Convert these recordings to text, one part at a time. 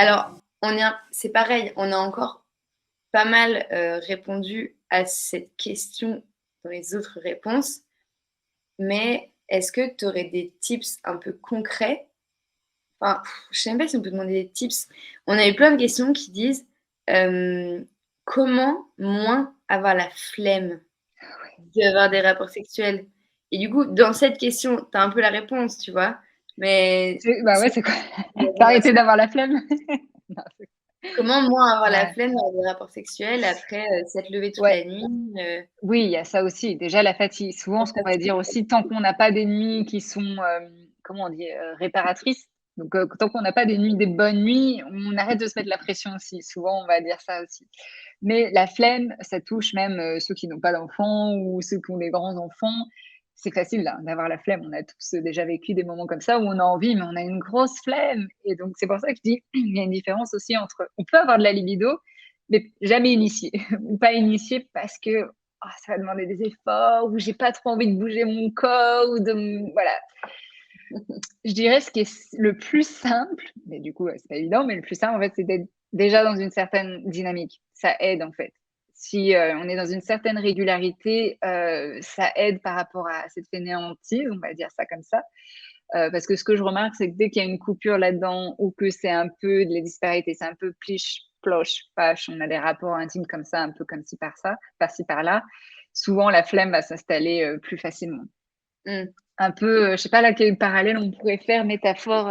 Alors, c'est pareil, on a encore pas mal, répondu à cette question dans les autres réponses, mais est-ce que tu aurais des tips un peu concrets? Enfin, je sais même pas si on peut demander des tips. On a eu plein de questions qui disent, hem: «Comment moins avoir la flemme d'avoir des rapports sexuels?» Et du coup, dans cette question, tu as un peu la réponse, tu vois? Mais Bah c'est ouais, c'est quoi? D'arrêter d'avoir la flemme? Non, comment moins avoir la ouais. flemme d'avoir des rapports sexuels après, s'être levé toute Ouais, la nuit, oui, il y a ça aussi. Déjà la fatigue. Souvent, la ce qu'on va dire fatigue? aussi, tant qu'on n'a pas des nuits qui sont, comment on dit? Réparatrices, donc tant qu'on n'a pas des bonnes nuits, on arrête de se mettre la pression aussi. Souvent, on va dire ça aussi. Mais la flemme, ça touche même, ceux qui n'ont pas d'enfants ou ceux qui ont des grands enfants. C'est facile là, d'avoir la flemme. On a tous, déjà vécu des moments comme ça où on a envie, mais on a une grosse flemme et donc c'est pour ça que je dis, il y a une différence aussi entre on peut avoir de la libido, mais jamais initié ou pas initié parce que, ça va demander des efforts ou j'ai pas trop envie de bouger mon corps ou de voilà. Je dirais ce qui est le plus simple, mais du coup, c'est pas évident, mais le plus simple, en fait, c'est d'être déjà dans une certaine dynamique. Ça aide, en fait. Si, on est dans une certaine régularité, ça aide par rapport à cette fainéantise, on va dire ça comme ça. Parce que ce que je remarque, c'est que dès qu'il y a une coupure là-dedans ou que c'est un peu de la disparité, c'est un peu pliche, ploche, pache, on a des rapports intimes comme ça, un peu comme ci par ça, par-ci par-là, souvent la flemme va s'installer, plus facilement. Mmh. Un peu, je sais pas là quel parallèle on pourrait faire, métaphore,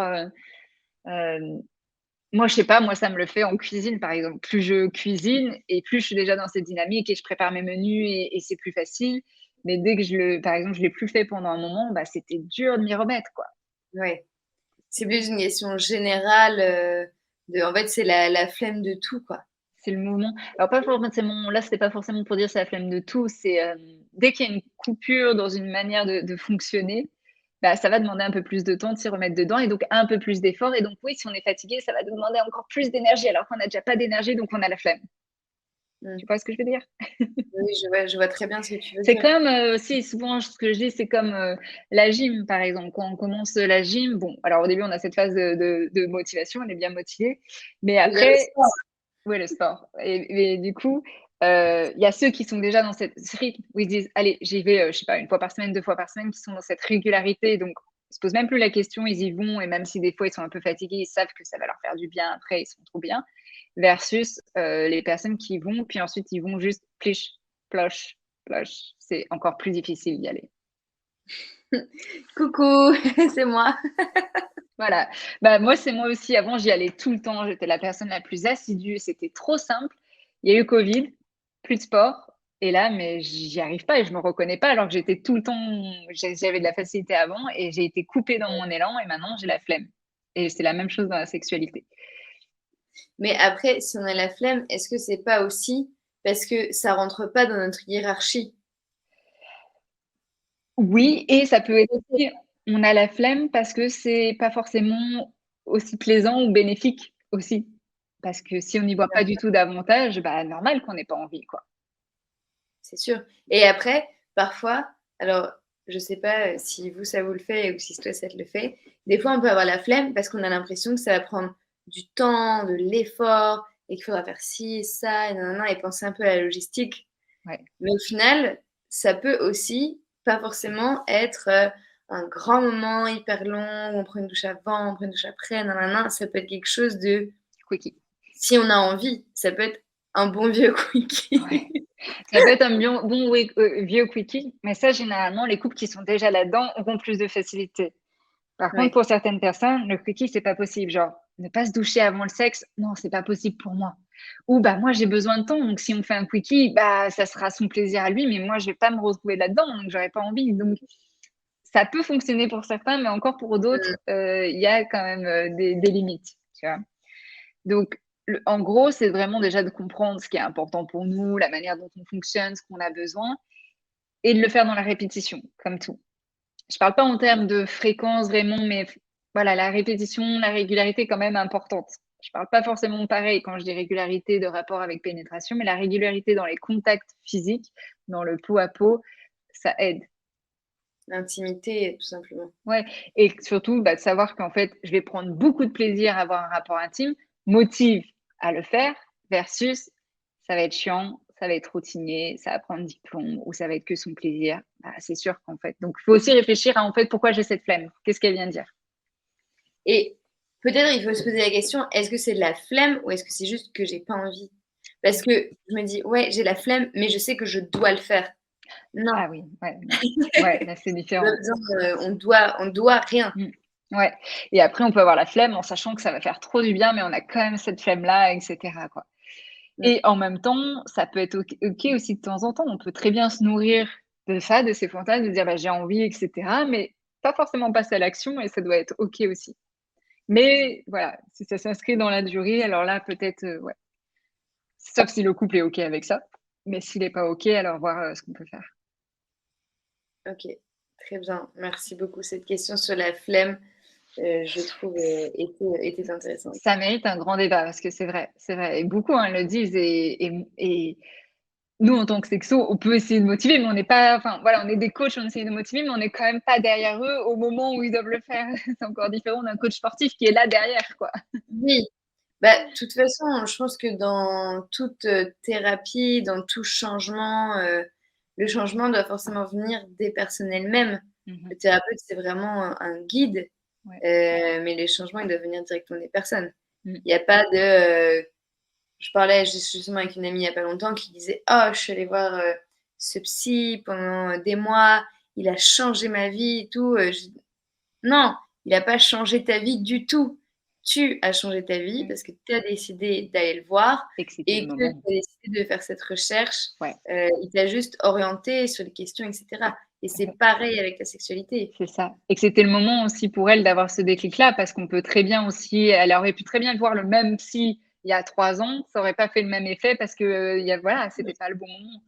moi je sais pas, moi ça me le fait en cuisine par exemple. Plus je cuisine et plus je suis déjà dans cette dynamique et je prépare mes menus et c'est plus facile. Mais dès que par exemple, je l'ai plus fait pendant un moment, bah, c'était dur de m'y remettre, quoi. Ouais. C'est plus une question générale, de en fait, c'est la flemme de tout, quoi. C'est le mouvement. Alors pas forcément là, c'était pas forcément pour dire c'est la flemme de tout, c'est, dès qu'il y a une coupure dans une manière de fonctionner, bah, ça va demander un peu plus de temps de s'y remettre dedans et donc un peu plus d'effort et donc oui, si on est fatigué, ça va demander encore plus d'énergie alors qu'on a déjà pas d'énergie, donc on a la flemme. Mmh. Tu vois ce que je veux dire? Oui, je vois très bien ce que tu veux C'est dire. comme, aussi souvent ce que je dis, c'est comme, la gym par exemple. Quand on commence, la gym, bon, alors au début on a cette phase de motivation, on est bien motivé, mais Il y a le après sport. ouais, le sport et du coup, il y a ceux qui sont déjà dans cette ce rythme où ils disent: «Allez, j'y vais, je sais pas, 1 fois par semaine, 2 fois par semaine», qui sont dans cette régularité, donc ils se posent même plus la question, ils y vont et même si des fois ils sont un peu fatigués, ils savent que ça va leur faire du bien après, ils sont trop bien. Versus, les personnes qui vont, puis ensuite ils vont juste pliche, ploche, ploche. C'est encore plus difficile d'y aller. Coucou, c'est moi. Voilà. Bah, moi, c'est moi aussi. Avant, j'y allais tout le temps. J'étais la personne la plus assidue. C'était trop simple. Il y a eu Covid, plus de sport. Et là, mais j'y arrive pas et je me reconnais pas alors que j'étais tout le temps, j'avais de la facilité avant et j'ai été coupée dans mon élan et maintenant j'ai la flemme. Et c'est la même chose dans la sexualité. Mais après, si on a la flemme, est-ce que c'est pas aussi parce que ça rentre pas dans notre hiérarchie? Oui, et ça peut être aussi, on a la flemme parce que c'est pas forcément aussi plaisant ou bénéfique aussi. Parce que si on n'y voit Bien pas du sûr, tout d'avantage, bah, normal qu'on n'ait pas envie, quoi. c'est sûr. Et après, parfois, alors je sais pas, si vous, ça vous le fait ou si toi, ça te le fait. Des fois, on peut avoir la flemme parce qu'on a l'impression que ça va prendre du temps, de l'effort et qu'il faudra faire ci, ça et nin et penser un peu à la logistique. Ouais. Mais au final, ça peut aussi pas forcément être, un grand moment hyper long où on prend une douche avant, on prend une douche après, nin. Ça peut être quelque chose de Quickie. si on a envie, ça peut être un bon vieux Ouais. quickie. Ça peut être un bon oui, vieux quickie, mais ça, généralement, les couples qui sont déjà là-dedans auront plus de facilité. Par contre, Ouais. pour certaines personnes, le quickie, c'est pas possible. Genre, ne pas se doucher avant le sexe, non, c'est pas possible pour moi. Ou bah, moi, j'ai besoin de temps, donc si on fait un quickie, bah, ça sera son plaisir à lui, mais moi, je vais pas me retrouver là-dedans, donc j'aurais pas envie. Donc, ça peut fonctionner pour certains, mais encore pour d'autres, Mmh. il y a quand même, des limites, tu vois? Donc, en gros, c'est vraiment déjà de comprendre ce qui est important pour nous, la manière dont on fonctionne, ce qu'on a besoin et de le faire dans la répétition, comme tout. Je parle pas en termes de fréquence vraiment, mais voilà, la répétition, la régularité est quand même importante. Je parle pas forcément pareil quand je dis régularité de rapport avec pénétration, mais la régularité dans les contacts physiques, dans le peau à peau, ça aide. L'intimité, tout simplement. Ouais et surtout, bah, de savoir qu'en fait, je vais prendre beaucoup de plaisir à avoir un rapport intime, motive à le faire versus ça va être chiant, ça va être routinier, ça va prendre 10 plombs ou ça va être que son plaisir. Bah, c'est sûr qu'en fait, donc il faut aussi réfléchir à en fait pourquoi j'ai cette flemme. Qu'est-ce qu'elle vient de dire? Et peut-être il faut se poser la question, est-ce que c'est de la flemme ou est-ce que c'est juste que j'ai pas envie? Parce que je me dis, ouais, j'ai la flemme, mais je sais que je dois le faire. Non, Ah oui, ouais, ouais, là c'est pas différent. besoin, on doit rien. Mmh. Ouais, et après on peut avoir la flemme en sachant que ça va faire trop du bien, mais on a quand même cette flemme-là, et cetera, quoi. Mmh. Et en même temps, ça peut être OK aussi de temps en temps. On peut très bien se nourrir de ça, de ces fantasmes, de dire: «Bah, j'ai envie» et cetera, mais pas forcément passer à l'action et ça doit être OK aussi. Mais voilà, si ça s'inscrit dans la durée, alors là, peut-être, ouais. Sauf si le couple est OK avec ça. Mais s'il est pas OK, alors voir, ce qu'on peut faire. OK, très bien. Merci beaucoup. Cette question sur la flemme, je trouve, était intéressante. Ça mérite un grand débat parce que c'est vrai et beaucoup, hein, le disent et nous, en tant que sexo, on peut essayer de motiver, mais on n'est pas enfin, voilà, on est des coachs, on essaye de motiver, mais on n'est quand même pas derrière eux au moment où ils doivent le faire. C'est encore différent d'un coach sportif qui est là derrière, quoi. Oui, bah, de toute façon, je pense que dans toute, thérapie, dans tout changement, le changement doit forcément venir des personnes elles-mêmes. Mmh mh. Le thérapeute, c'est vraiment un guide, Ouais. mais les changements, ils doivent venir directement des personnes. Mmh. Il y a pas de, je parlais justement avec une amie il y a pas longtemps qui disait: «Oh, je suis allée voir, ce psy pendant, des mois, il a changé ma vie et tout», je non, il a pas changé ta vie du tout. Tu as changé ta vie Mmh. parce que tu as décidé d'aller le voir Et que c'était le et que moment. tu as décidé de faire cette recherche. Ouais. Il t'a juste orienté sur les questions et cetera et c'est Ouais. pareil avec la sexualité. C'est ça et que c'était le moment aussi pour elle d'avoir ce déclic-là parce qu'on peut très bien aussi elle aurait pu très bien voir le même psy il y a 3 ans, ça aurait pas fait le même effet parce que, il y a voilà, c'était pas le bon moment.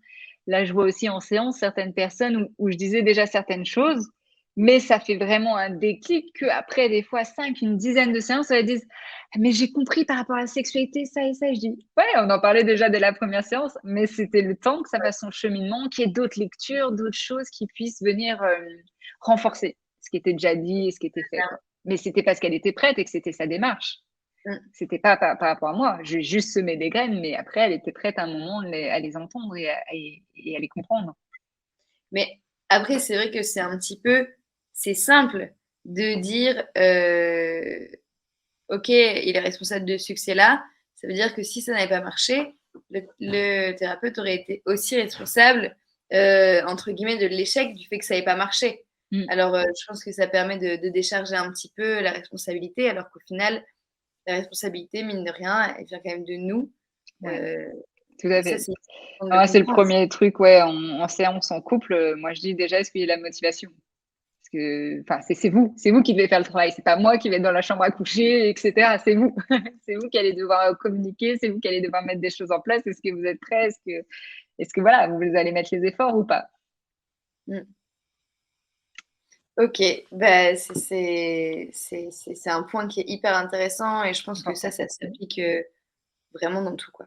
Là, je vois aussi en séance certaines personnes où je disais déjà certaines choses, mais ça fait vraiment un déclic qu'après des fois 5, une dizaine de séances, elles disent: «Ah mais j'ai compris par rapport à la sexualité ça et ça» et je dis: «Ouais, on en parlait déjà dès la première séance, mais c'était le temps que ça fasse son cheminement, qu'il y ait d'autres lectures, d'autres choses qui puissent venir, renforcer ce qui était déjà dit et ce qui était fait, quoi. Mais c'était parce qu'elle était prête et que c'était sa démarche. Mmh. C'était pas par rapport à moi. J'ai juste semé des graines, mais après, elle était prête à un moment à les entendre et à les comprendre. Mais après, c'est vrai que c'est simple de dire, OK, il est responsable de ce succès-là. Ça veut dire que si ça n'avait pas marché, le thérapeute aurait été aussi responsable, entre guillemets, «de l'échec» du fait que ça n'ait pas marché. Mmh. Alors, je pense que ça permet de décharger un petit peu la responsabilité, alors qu'au final, la responsabilité, mine de rien, elle vient quand même de nous. Ouais, Heu tout à et ça, fait. c'est important de le Ah, c'est le comprendre. premier truc, ouais, en séance, en couple, moi je dis déjà: «Est-ce qu'il y a la motivation?» parce que enfin, c'est vous qui devez faire le travail, c'est pas moi qui vais être dans la chambre à coucher et cetera, c'est vous. C'est vous qui allez devoir, communiquer, c'est vous qui allez devoir mettre des choses en place. Est-ce que vous êtes prêts? Est-ce que voilà, vous allez mettre les efforts ou pas? Mmh. OK, bah, c'est un point qui est hyper intéressant et je pense que Important. ça s'applique, vraiment dans tout, quoi.